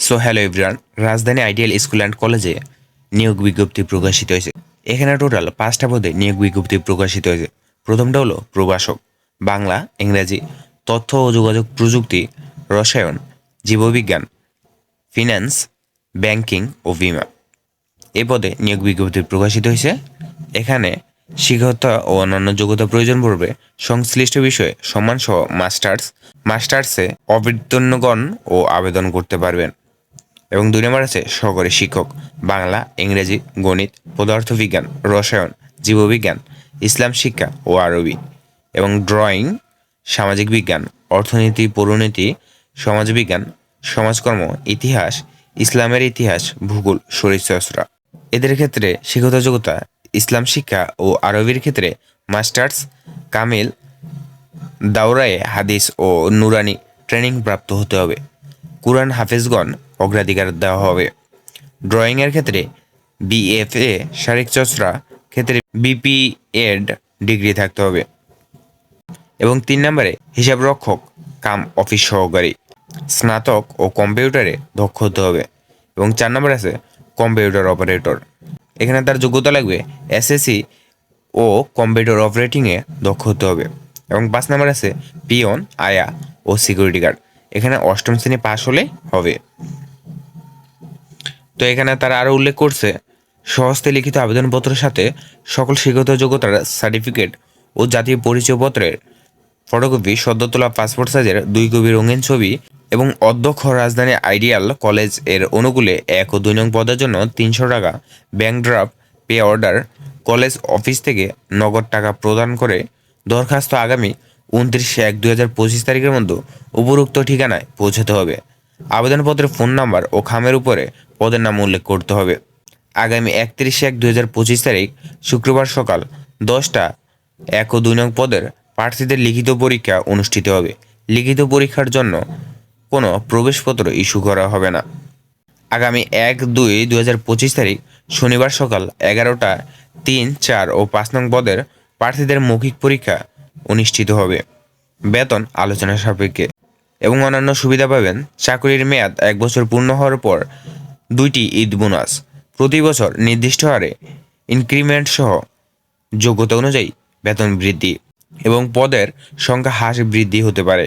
So hello everyone, রাজধানী ideal school and কলেজে নিয়োগ বিজ্ঞপ্তি প্রকাশিত হয়েছে। এখানে টোটাল 5টা পদে নিয়োগ বিজ্ঞপ্তি প্রকাশিত হয়েছে। প্রথমটা হলো প্রভাষক, বাংলা, ইংরেজি, তথ্য ও যোগাযোগ প্রযুক্তি, রসায়ন, জীববিজ্ঞান, ফিন্যান্স, ব্যাংকিং ও বিমা। এই পদে নিয়োগ বিজ্ঞপ্তি প্রকাশিত হয়েছে। এখানে শিক্ষকতা ও অন্যান্য যোগ্যতা প্রয়োজন পড়বে সংশ্লিষ্ট বিষয়ে সম্মানসহ মাস্টার্সে অবতীর্ণগণ ও আবেদন করতে পারবেন। এবং 2 নম্বর আছে সহকারী শিক্ষক, বাংলা, ইংরেজি, গণিত, পদার্থবিজ্ঞান, রসায়ন, জীববিজ্ঞান, ইসলাম শিক্ষা ও আরবি, এবং ড্রয়িং, সামাজিক বিজ্ঞান, অর্থনীতি, পৌরনীতি, সমাজবিজ্ঞান, সমাজকর্ম, ইতিহাস, ইসলামের ইতিহাস, ভূগোল, শরীরচর্চা। এদের ক্ষেত্রে শিক্ষাগত যোগ্যতা ইসলাম শিক্ষা ও আরবির ক্ষেত্রে মাস্টার্স কামিল দাওরায়ে হাদিস ও নুরানি ট্রেনিং প্রাপ্ত হতে হবে। কুরআন হাফেজগণ অগ্রাধিকার দেওয়া হবে। ড্রয়িংয়ের ক্ষেত্রে বিএফএ, শারীরচর্চা ক্ষেত্রে বিপিএড ডিগ্রি থাকতে হবে। এবং 3 নম্বরে হিসাব রক্ষক কাম অফিস সহকারী, স্নাতক ও কম্পিউটারে দক্ষ হতে হবে। এবং 4 নম্বর আছে কম্পিউটার অপারেটর। এখানে তার যোগ্যতা লাগবে এসএসসি ও কম্পিউটার অপারেটিংয়ে দক্ষ হতে হবে। এবং 5 নম্বর আছে পিয়ন, আয়া ও সিকিউরিটি গার্ড। এখানে 8ম শ্রেণী পাশ হলে হবে। তো এখানে তারা আরও উল্লেখ করছে সহস্তে লিখিত আবেদনপত্রের সাথে সকল শিক্ষাগত যোগ্যতার সার্টিফিকেট ও জাতীয় পরিচয়পত্রের ফটোকপি, সদ্য তোলা পাসপোর্ট সাইজের 2 কপি রঙিন ছবি এবং অধ্যক্ষ রাজধানী আইডিয়াল কলেজ এর অনুকূলে 1 ও 2 নং পদের জন্য 300 টাকা bank draft pay order college office থেকে নগদ টাকা প্রদান করে দরখাস্ত আগামী 29/1/2025 তারিখের মধ্যে উপরোক্ত ঠিকানায় পৌঁছাতে হবে। আবেদনপত্রের ফোন নাম্বার ও খামের উপরে পদের নাম উল্লেখ করতে হবে। আগামী 31/1/2025 তারিখ শুক্রবার সকাল 10টা 1 ও 2 নং পদের প্রার্থীদের লিখিত পরীক্ষা অনুষ্ঠিত হবে। লিখিত পরীক্ষার জন্য কোনো প্রবেশপত্র ইস্যু করা হবে না। আগামী 1/2/2025 তারিখ শনিবার সকাল 11টা 3, 4 ও 5 নং পদের প্রার্থীদের মৌখিক পরীক্ষা অনুষ্ঠিত হবে। বেতন আলোচনা সাপেক্ষে। এবং অন্যান্য সুবিধা পাবেন চাকরির মেয়াদ 1 বছর পূর্ণ হওয়ার পর 2টি ঈদ বোনাস, প্রতি বছর নির্দিষ্ট হারে ইনক্রিমেন্ট সহ যোগ্যতা অনুযায়ী বেতন বৃদ্ধি এবং পদের সংখ্যা হ্রাস বৃদ্ধি হতে পারে।